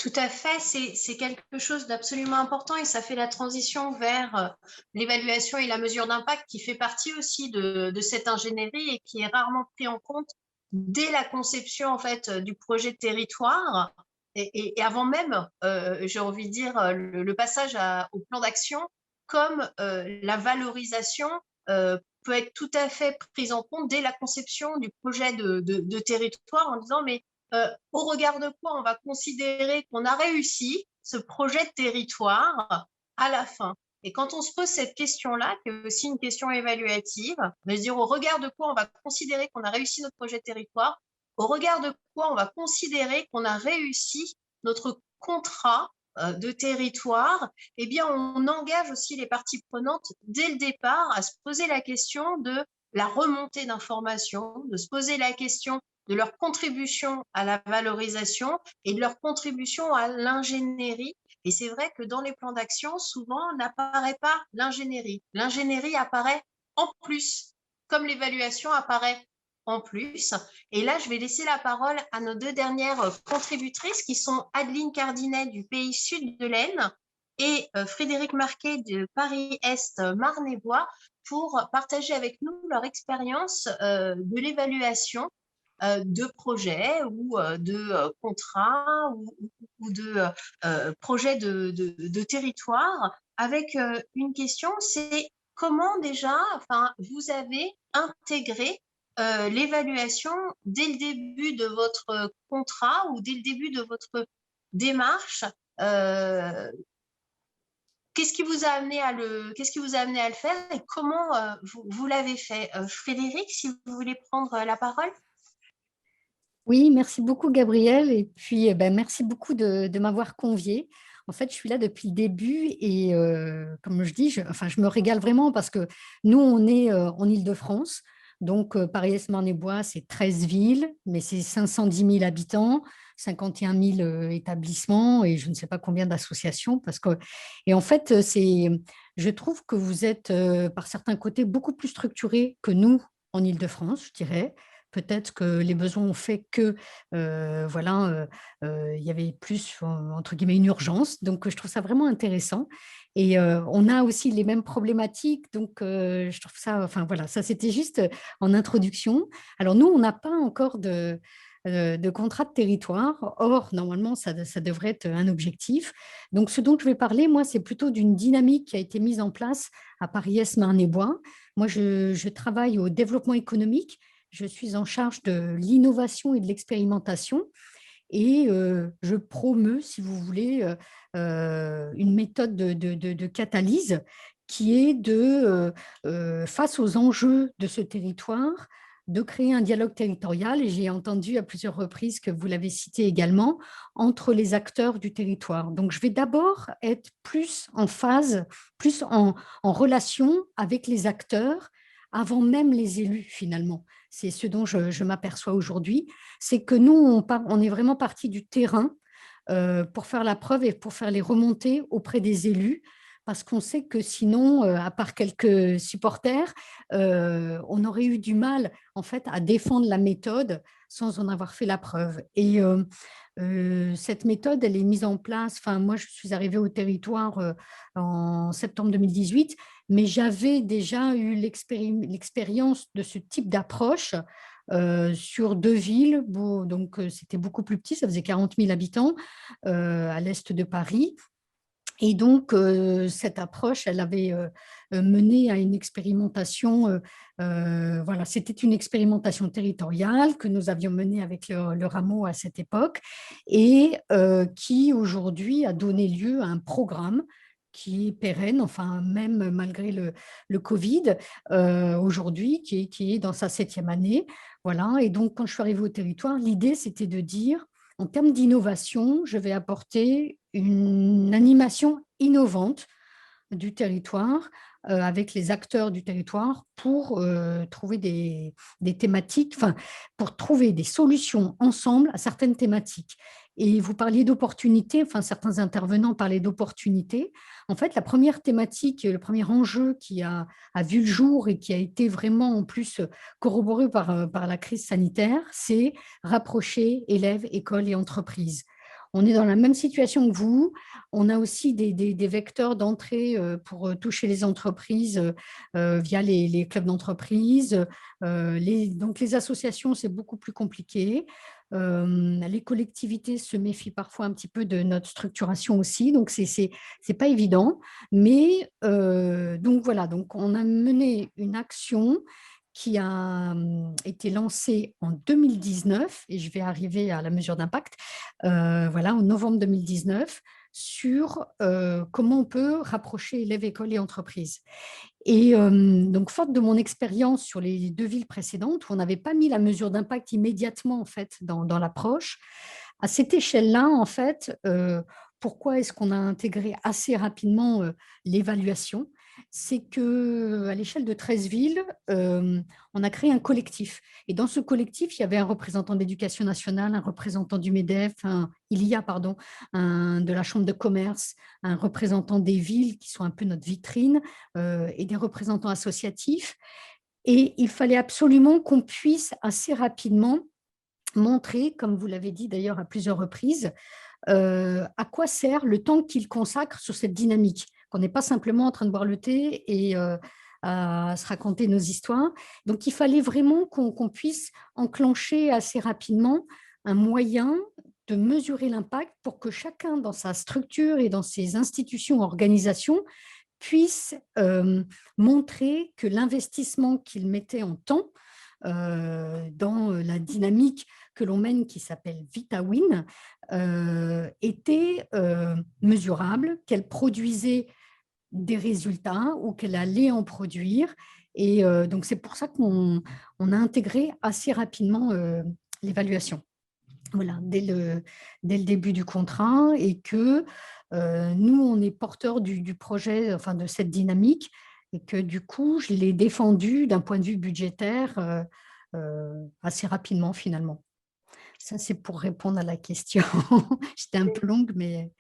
Tout à fait, c'est quelque chose d'absolument important et ça fait la transition vers l'évaluation et la mesure d'impact qui fait partie aussi de cette ingénierie et qui est rarement pris en compte dès la conception en fait du projet de territoire et avant même, j'ai envie de dire, le passage au plan d'action, comme la valorisation peut être tout à fait prise en compte dès la conception du projet de territoire en disant mais au regard de quoi on va considérer qu'on a réussi ce projet de territoire à la fin. Et quand on se pose cette question-là, qui est aussi une question évaluative, de se dire au regard de quoi on va considérer qu'on a réussi notre projet de territoire, au regard de quoi on va considérer qu'on a réussi notre contrat de territoire, eh bien, on engage aussi les parties prenantes dès le départ à se poser la question de la remontée d'informations, de se poser la question de leur contribution à la valorisation et de leur contribution à l'ingénierie. Et c'est vrai que dans les plans d'action, souvent, n'apparaît pas l'ingénierie. L'ingénierie apparaît en plus, comme l'évaluation apparaît en plus. Et là, je vais laisser la parole à nos deux dernières contributrices qui sont Adeline Cardinet du Pays Sud de l'Aisne et Frédéric Marquet de Paris-Est Marne-et-Bois pour partager avec nous leur expérience de l'évaluation de projets ou de contrats ou de projets de territoire avec une question, c'est comment déjà, enfin, vous avez intégré l'évaluation dès le début de votre contrat ou dès le début de votre démarche. euh, qu'est-ce qui vous a amené à le faire et comment vous l'avez fait? Frédéric, si vous voulez prendre la parole. Oui, merci beaucoup Gabriel et puis ben, merci beaucoup de m'avoir conviée. En fait, je suis là depuis le début et comme je dis, enfin, je me régale vraiment parce que nous, on est en Île-de-France. Donc, Paris-Est-Marne-et-Bois, c'est 13 villes, mais c'est 510 000 habitants, 51 000 établissements et je ne sais pas combien d'associations. Et en fait, je trouve que vous êtes, par certains côtés, beaucoup plus structurés que nous en Île-de-France, je dirais. Peut-être que les besoins ont fait que voilà, il y avait plus entre guillemets une urgence. Donc, je trouve ça vraiment intéressant. Et on a aussi les mêmes problématiques. Donc, je trouve ça. Enfin voilà, ça c'était juste en introduction. Alors nous, on n'a pas encore de contrat de territoire. Or, normalement, ça devrait être un objectif. Donc, ce dont je vais parler, moi, c'est plutôt d'une dynamique qui a été mise en place à Paris-Est, Marne-et-Bois. Moi, je travaille au développement économique. Je suis en charge de l'innovation et de l'expérimentation et je promeus, si vous voulez, une méthode de catalyse qui est face aux enjeux de ce territoire, de créer un dialogue territorial, et j'ai entendu à plusieurs reprises que vous l'avez cité également, entre les acteurs du territoire. Donc, je vais d'abord être plus en phase, plus en relation avec les acteurs avant même les élus, finalement. C'est ce dont je m'aperçois aujourd'hui, c'est que nous, on est vraiment parti du terrain pour faire la preuve et pour faire les remontées auprès des élus, parce qu'on sait que sinon, à part quelques supporters, on aurait eu du mal en fait à défendre la méthode sans en avoir fait la preuve. Et cette méthode, elle est mise en place. Enfin, moi, je suis arrivée au territoire en septembre 2018, mais j'avais déjà eu l'expérience de ce type d'approche sur deux villes. Donc, c'était beaucoup plus petit, ça faisait 40 000 habitants à l'est de Paris. Et donc, cette approche, elle avait mené à une expérimentation. Voilà, c'était une expérimentation territoriale que nous avions menée avec le rameau à cette époque et qui aujourd'hui a donné lieu à un programme qui est pérenne, enfin même malgré le Covid, aujourd'hui, qui est dans sa 7e année. Voilà, et donc quand je suis arrivée au territoire, l'idée c'était de dire, en termes d'innovation, je vais apporter une animation innovante du territoire avec les acteurs du territoire pour trouver des thématiques, enfin, pour trouver des solutions ensemble à certaines thématiques. Et vous parliez d'opportunités, enfin, certains intervenants parlaient d'opportunités. En fait, la première thématique, le premier enjeu a vu le jour et qui a été vraiment en plus corroboré par la crise sanitaire, c'est rapprocher élèves, écoles et entreprises. on est dans la même situation que vous. On a aussi des vecteurs d'entrée pour toucher les entreprises via les clubs d'entreprise. Donc, les associations, c'est beaucoup plus compliqué. Les collectivités se méfient parfois un petit peu de notre structuration aussi, donc c'est pas évident. Mais donc voilà, donc on a mené une action qui a été lancée en 2019, et je vais arriver à la mesure d'impact, voilà, en novembre 2019, sur comment on peut rapprocher élèves, écoles et entreprises. Et donc, forte de mon expérience sur les 2 villes précédentes, où on n'avait pas mis la mesure d'impact immédiatement en fait, dans l'approche, à cette échelle-là, en fait, pourquoi est-ce qu'on a intégré assez rapidement l'évaluation? C'est qu'à l'échelle de 13 villes, on a créé un collectif. Et dans ce collectif, il y avait un représentant d'éducation nationale, un représentant du MEDEF, il y a, pardon, de la Chambre de commerce, un représentant des villes qui sont un peu notre vitrine, et des représentants associatifs. Et il fallait absolument qu'on puisse assez rapidement montrer, comme vous l'avez dit d'ailleurs à plusieurs reprises, à quoi sert le temps qu'il consacre sur cette dynamique, qu'on n'est pas simplement en train de boire le thé et à se raconter nos histoires. Donc, il fallait vraiment qu'on puisse enclencher assez rapidement un moyen de mesurer l'impact pour que chacun, dans sa structure et dans ses institutions, organisations, puisse montrer que l'investissement qu'il mettait en temps dans la dynamique que l'on mène, qui s'appelle VitaWin, était mesurable, qu'elle produisait des résultats ou qu'elle allait en produire. Et donc, c'est pour ça qu'on a intégré assez rapidement l'évaluation. Voilà, dès le début du contrat, et que nous, on est porteur du projet, enfin de cette dynamique, et que du coup, je l'ai défendu d'un point de vue budgétaire assez rapidement finalement. Ça, c'est pour répondre à la question. J'étais un peu longue, mais…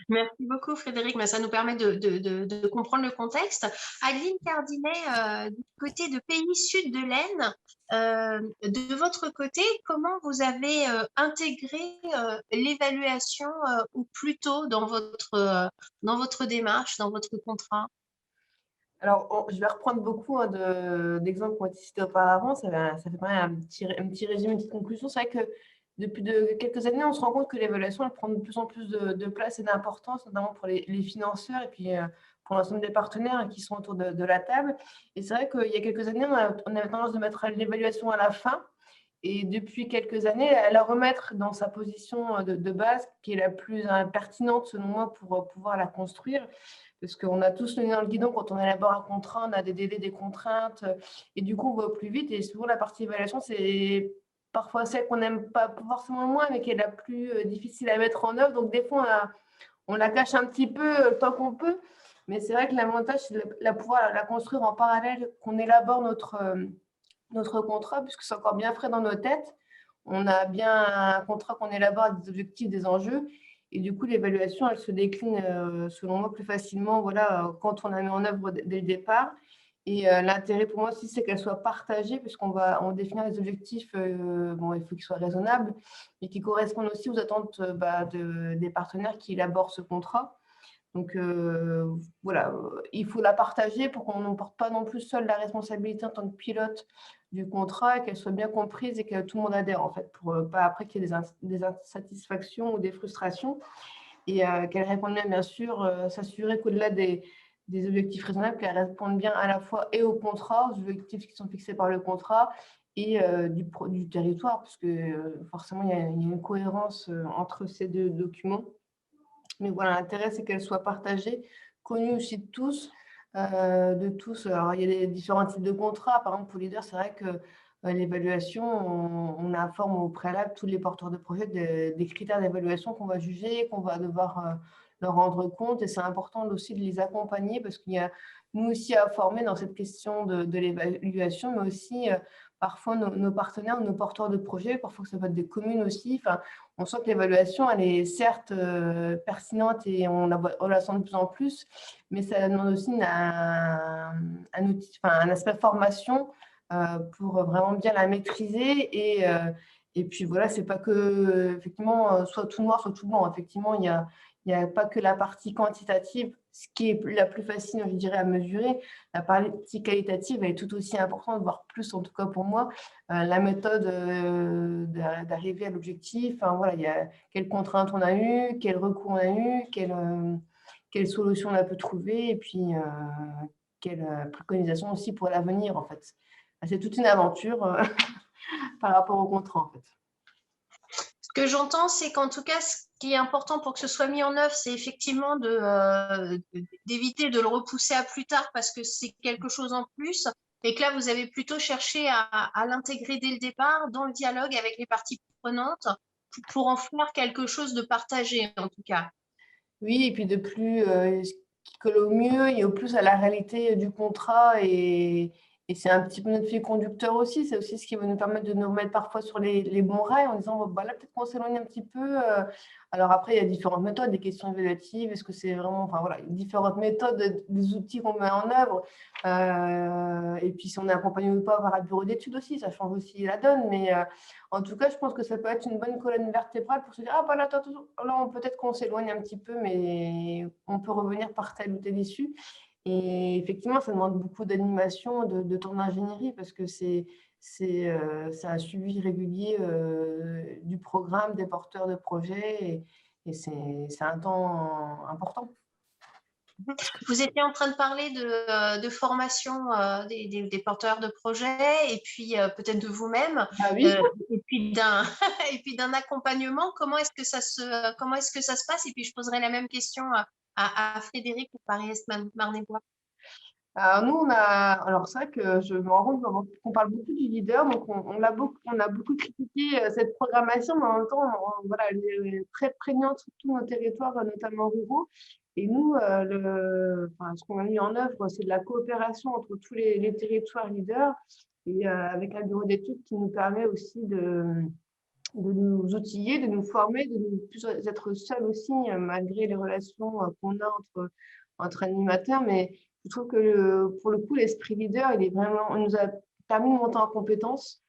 Merci beaucoup, Frédéric. Mais ça nous permet de comprendre le contexte. Adeline Cardinet, du côté de Pays Sud de l'Aisne, de votre côté, comment vous avez intégré l'évaluation au plus tôt dans votre démarche, dans votre contrat? Alors, je vais reprendre beaucoup d'exemples qui ont été cités auparavant. Ça fait pas un petit résumé, une petite conclusion. C'est vrai que depuis quelques années, on se rend compte que l'évaluation elle prend de plus en plus de place et d'importance, notamment pour les financeurs et puis pour l'ensemble des partenaires qui sont autour de la table. Et c'est vrai qu'il y a quelques années, on avait tendance de mettre l'évaluation à la fin. Et depuis quelques années, à la remettre dans sa position de base, qui est la plus pertinente selon moi pour pouvoir la construire. Parce qu'on a tous le nez dans le guidon quand on élabore un contrat, on a des délais, des contraintes, et du coup, on va au plus vite. Et souvent, la partie évaluation, c'est parfois celle qu'on n'aime pas forcément le moins, mais qui est la plus difficile à mettre en œuvre. Donc, des fois, on la cache un petit peu tant qu'on peut. Mais c'est vrai que l'avantage, c'est de pouvoir la construire en parallèle, qu'on élabore notre contrat, puisque c'est encore bien frais dans nos têtes. On a bien un contrat qu'on élabore avec des objectifs, des enjeux. Et du coup, l'évaluation, elle se décline, selon moi, plus facilement quand on la met en œuvre dès le départ. Et l'intérêt pour moi aussi, c'est qu'elle soit partagée, puisqu'on définit des objectifs, il faut qu'ils soient raisonnables, mais qui correspondent aussi aux attentes des partenaires qui élaborent ce contrat. Donc, voilà, il faut la partager pour qu'on ne porte pas non plus seul la responsabilité en tant que pilote du contrat, et qu'elle soit bien comprise et que tout le monde adhère, en fait, pour pas après qu'il y ait des insatisfactions ou des frustrations, et qu'elle réponde bien sûr, s'assurer qu'au-delà des objectifs raisonnables, qu'elle réponde bien à la fois et au contrat, aux objectifs qui sont fixés par le contrat, et du territoire, parce que forcément, il y a une cohérence entre ces deux documents. Mais voilà, l'intérêt, c'est qu'elle soit partagée, connue aussi de tous. Alors, il y a des différents types de contrats. Par exemple, pour Leader, c'est vrai que l'évaluation, on informe au préalable tous les porteurs de projets des critères d'évaluation qu'on va juger, qu'on va devoir leur rendre compte. Et c'est important aussi de les accompagner, parce qu'il y a nous aussi à former dans cette question de l'évaluation, mais aussi parfois nos partenaires, nos porteurs de projets, parfois ça peut être des communes aussi. Enfin, on sent que l'évaluation, elle est certes pertinente et on la sent de plus en plus, mais ça demande aussi un aspect formation pour vraiment bien la maîtriser Et puis voilà, c'est pas que, effectivement, soit tout noir, soit tout blanc. Effectivement, il y a pas que la partie quantitative, ce qui est la plus facile, je dirais, à mesurer. La partie qualitative, elle est tout aussi importante, voire plus, en tout cas pour moi. La méthode d'arriver à l'objectif, enfin, voilà, il y a quelles contraintes on a eues, quels recours on a eu, quelle solution on a pu trouver, et puis quelle préconisation aussi pour l'avenir, en fait. C'est toute une aventure par rapport au contrat, en fait. Ce que j'entends, c'est qu'en tout cas, ce qui est important pour que ce soit mis en œuvre, c'est effectivement d'éviter de le repousser à plus tard parce que c'est quelque chose en plus et que là, vous avez plutôt cherché à l'intégrer dès le départ dans le dialogue avec les parties prenantes pour en faire quelque chose de partagé, en tout cas. Oui, et puis de plus qui colle au mieux et au plus à la réalité du contrat. Et c'est un petit peu notre fil conducteur aussi. C'est aussi ce qui va nous permettre de nous remettre parfois sur les bons rails en disant, bon, bah, là, peut-être qu'on s'éloigne un petit peu. Alors après, il y a différentes méthodes, des questions évaluatives. Est-ce que c'est vraiment, enfin voilà, différentes méthodes, des outils qu'on met en œuvre. Et puis si on est accompagné ou pas par un bureau d'études aussi, ça change aussi la donne. Mais en tout cas, je pense que ça peut être une bonne colonne vertébrale pour se dire, ah, bah là, peut-être qu'on s'éloigne un petit peu, mais on peut revenir par telle ou telle issue. Et effectivement, ça demande beaucoup d'animation, de temps d'ingénierie, parce que c'est un suivi régulier du programme, des porteurs de projets, et c'est un temps important. Vous étiez en train de parler de formation des porteurs de projets et puis peut-être de vous-même Ah oui. et puis d'un et puis d'un accompagnement. Comment est-ce que ça se passe? Et puis je poserai la même question à Frédéric pour Paris-Est-Marne-et-Bois. Alors nous, alors c'est vrai que je me rends compte qu'on parle beaucoup du leader, donc on a beaucoup critiqué cette programmation, mais en même temps, voilà, elle est très prégnante sur tous nos territoires, notamment ruraux. Et nous, ce qu'on a mis en œuvre, c'est de la coopération entre tous les territoires leaders et avec un bureau d'études qui nous permet aussi de nous outiller, de nous former, de ne plus être seuls aussi, malgré les relations qu'on a entre animateurs. Mais je trouve que pour le coup, l'esprit leader, il nous a permis de monter en compétences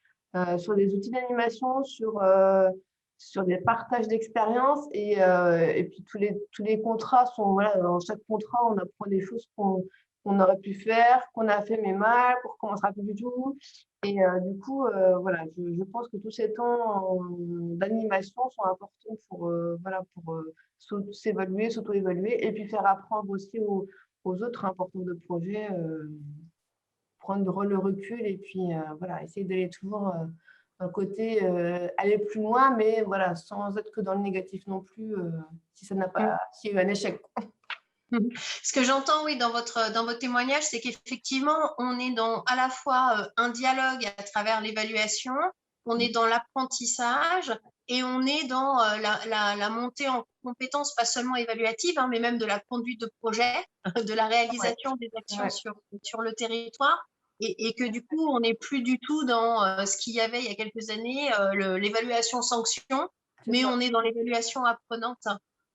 sur des outils d'animation, sur des partages d'expériences. Et puis tous les contrats sont, voilà, dans chaque contrat, on apprend des choses qu'on aurait pu faire, qu'on a fait mais mal, qu'on ne recommencera plus du tout. Et du coup, voilà, je pense que tous ces temps d'animation sont importants pour, voilà, pour s'évaluer, s'auto-évaluer et puis faire apprendre aussi aux autres porteurs de projets, prendre le recul et puis voilà, essayer d'aller toujours d'un côté, aller plus loin, mais voilà, sans être que dans le négatif non plus, si ça n'a pas, s'il y a eu un échec. Ce que j'entends, oui, dans votre témoignage, c'est qu'effectivement, on est dans à la fois un dialogue à travers l'évaluation, on est dans l'apprentissage et on est dans la montée en compétences, pas seulement évaluatives, hein, mais même de la conduite de projet, de la réalisation des actions sur le territoire. Et que du coup, on n'est plus du tout dans ce qu'il y avait il y a quelques années, l'évaluation sanction, mais on est dans l'évaluation apprenante.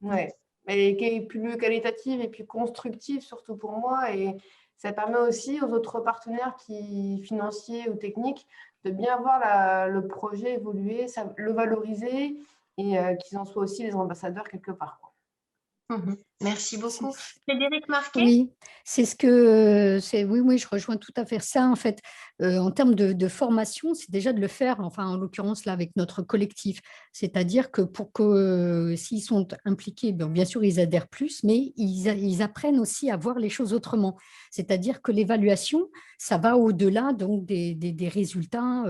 Ouais, mais qui est plus qualitative et plus constructive, surtout pour moi. Et ça permet aussi aux autres partenaires financiers ou techniques de bien voir le projet évoluer, le valoriser et qu'ils en soient aussi les ambassadeurs quelque part, quoi. Merci beaucoup. Frédéric Marquet? Oui, oui, je rejoins tout à fait ça. En fait, en termes de formation, c'est déjà de le faire, enfin, en l'occurrence, là, avec notre collectif. C'est-à-dire que pour que, s'ils sont impliqués, bien sûr, ils adhèrent plus, mais ils apprennent aussi à voir les choses autrement. C'est-à-dire que l'évaluation, ça va au-delà donc des résultats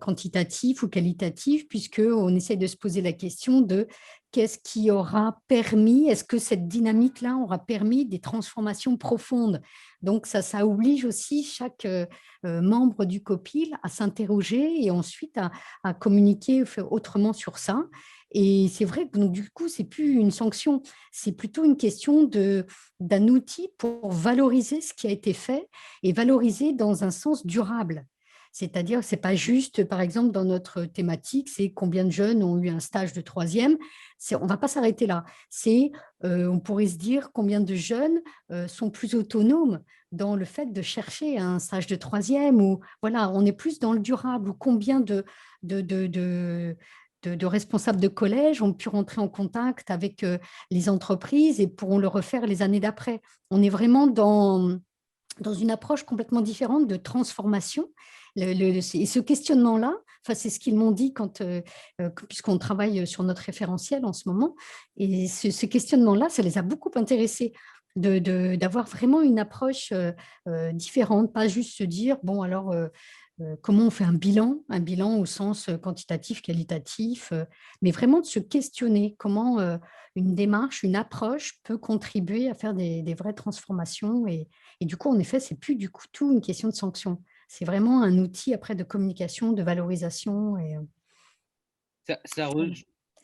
quantitatifs ou qualitatifs, puisqu'on essaye de se poser la question de qu'est-ce qui aura permis, est-ce que cette dynamique-là aura permis des transformations profondes? Donc, ça oblige aussi chaque membre du COPIL à s'interroger et ensuite à communiquer autrement sur ça. Et c'est vrai que donc, du coup, ce n'est plus une sanction, c'est plutôt une question d'un outil pour valoriser ce qui a été fait et valoriser dans un sens durable. C'est-à-dire, c'est pas juste, par exemple, dans notre thématique, c'est combien de jeunes ont eu un stage de troisième. On va pas s'arrêter là. On pourrait se dire combien de jeunes sont plus autonomes dans le fait de chercher un stage de troisième, ou voilà, on est plus dans le durable, ou combien de, de, de, de responsables de collège ont pu rentrer en contact avec les entreprises et pourront le refaire les années d'après. On est vraiment dans une approche complètement différente de transformation. Et ce questionnement-là, enfin, c'est ce qu'ils m'ont dit puisqu'on travaille sur notre référentiel en ce moment, et ce questionnement-là, ça les a beaucoup intéressés, d'avoir vraiment une approche différente, pas juste se dire, bon, alors, comment on fait un bilan au sens quantitatif, qualitatif, mais vraiment de se questionner comment une démarche, une approche peut contribuer à faire des vraies transformations. Et du coup, en effet, c'est plus du coup tout une question de sanction. C'est vraiment un outil après de communication, de valorisation. Ça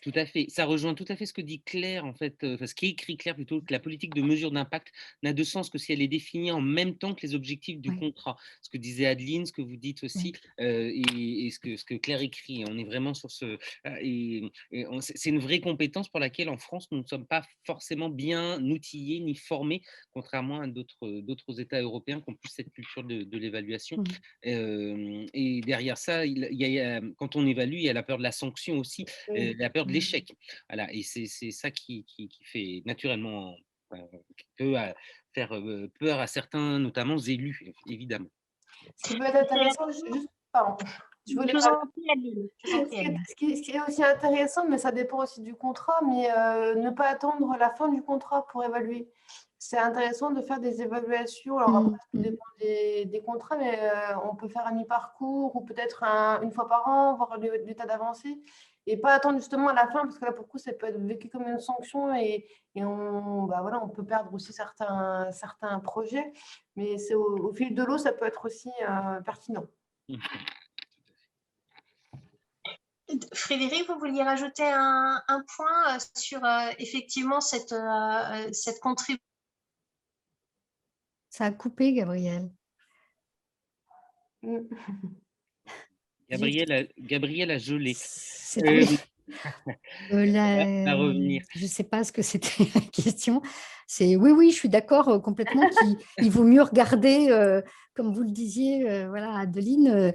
tout à fait. Ça rejoint tout à fait ce que dit Claire, en fait, enfin, ce qui est écrit Claire plutôt, que la politique de mesure d'impact n'a de sens que si elle est définie en même temps que les objectifs du Ouais. contrat. Ce que disait Adeline, ce que vous dites aussi, et ce que Claire écrit. On est vraiment sur ce. C'est une vraie compétence pour laquelle en France, nous ne sommes pas forcément bien outillés ni formés, contrairement à d'autres États européens qui ont plus cette culture de l'évaluation. Et derrière ça, quand on évalue, il y a la peur de la sanction aussi, la peur de l'échec. Voilà, et c'est ça qui fait naturellement, qui peut faire peur à certains, notamment élus, évidemment. Ce qui peut être intéressant, juste, pardon, je voulais Je vous en prie, Adeline. Je vous en prie, Adeline. Ce qui est aussi intéressant, mais ça dépend aussi du contrat, mais ne pas attendre la fin du contrat pour évaluer. C'est intéressant de faire des évaluations. Alors après, tout dépend des contrats, mais on peut faire un mi-parcours ou peut-être une fois par an, voir l'état d'avancée, et pas attendre justement à la fin, parce que là, pour le coup, ça peut être vécu comme une sanction et on peut perdre aussi certains projets, mais c'est au fil de l'eau, ça peut être aussi pertinent. Frédéric, vous vouliez rajouter un point sur effectivement cette contribution. Ça a coupé, Gabriel. Gabriel a gelé. À revenir. Je ne sais pas ce que c'était la question. Oui, je suis d'accord complètement qu'il vaut mieux regarder, comme vous le disiez, voilà, Adeline,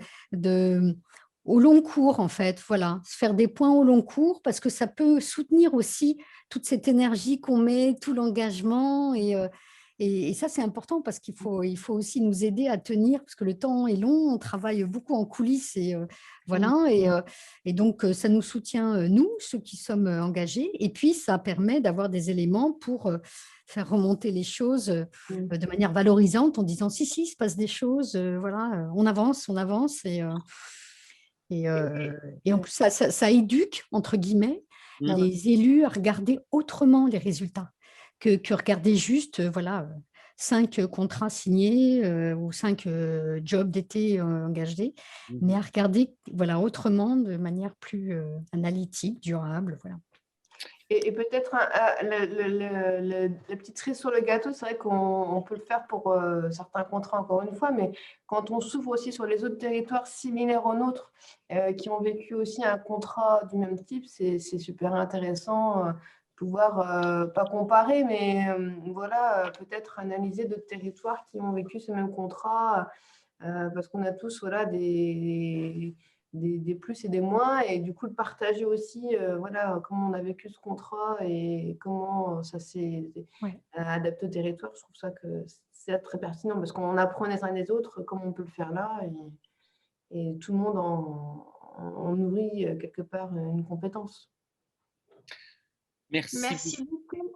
au long cours, en fait, voilà, se faire des points au long cours, parce que ça peut soutenir aussi toute cette énergie qu'on met, tout l'engagement, et ça, c'est important parce qu'il faut aussi nous aider à tenir, parce que le temps est long, on travaille beaucoup en coulisses, voilà, et donc ça nous soutient, nous, ceux qui sommes engagés, et puis ça permet d'avoir des éléments pour faire remonter les choses de manière valorisante, en disant si, il se passe des choses, voilà, on avance, et en plus, ça éduque, entre guillemets, les élus à regarder autrement les résultats que regarder juste, voilà, 5 contrats signés ou 5 jobs d'été engagés, mais à regarder, voilà, autrement, de manière plus analytique, durable, voilà. Et peut-être la petite cerise sur le gâteau, c'est vrai qu'on peut le faire pour certains contrats, encore une fois, mais quand on s'ouvre aussi sur les autres territoires similaires aux nôtres, qui ont vécu aussi un contrat du même type, c'est super intéressant de pouvoir, pas comparer, mais voilà, peut-être analyser d'autres territoires qui ont vécu ce même contrat, parce qu'on a tous, voilà, des plus et des moins, et du coup de partager aussi voilà, comment on a vécu ce contrat et comment ça s'est adapté au territoire. Je trouve ça que c'est très pertinent, parce qu'on apprend les uns des autres comment on peut le faire là, et tout le monde en nourrit quelque part une compétence. Merci beaucoup.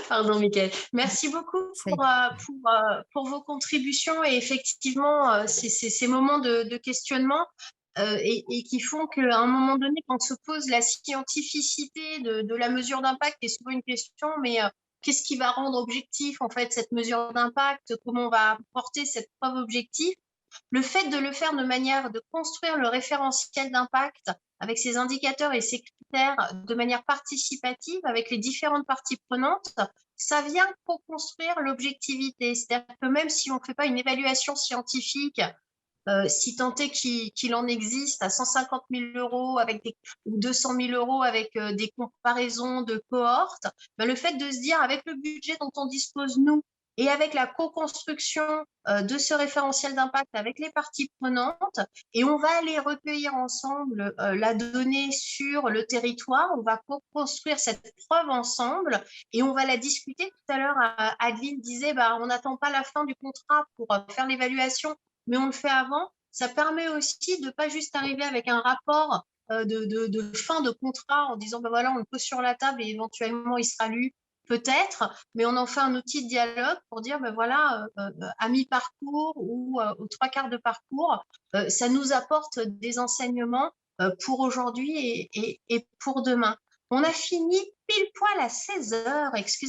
Pardon, Mickaël. Merci beaucoup pour vos contributions, et effectivement, ces moments de questionnement et qui font qu'à un moment donné, quand se pose la scientificité de la mesure d'impact, est souvent une question, mais qu'est-ce qui va rendre objectif en fait cette mesure d'impact? Comment on va porter cette preuve objective? Le fait de le faire de manière de construire le référentiel d'impact avec ses indicateurs et ses critères de manière participative avec les différentes parties prenantes, ça vient co-construire l'objectivité. C'est-à-dire que même si on ne fait pas une évaluation scientifique si tant est qu'il en existe, à 150 000 € ou 200 000 € avec des comparaisons de cohortes, ben, le fait de se dire avec le budget dont on dispose nous et avec la co-construction de ce référentiel d'impact avec les parties prenantes, et on va aller recueillir ensemble la donnée sur le territoire, on va co-construire cette preuve ensemble et on va la discuter. Tout à l'heure, Adeline disait, bah, on n'attend pas la fin du contrat pour faire l'évaluation, mais on le fait avant. Ça permet aussi de ne pas juste arriver avec un rapport de fin de contrat en disant, ben voilà, on le pose sur la table et éventuellement il sera lu peut-être, mais on en fait un outil de dialogue pour dire, ben voilà, à mi-parcours ou aux 3/4 de parcours, ça nous apporte des enseignements pour aujourd'hui et pour demain. On a fini pile poil à 16 heures, excusez-moi.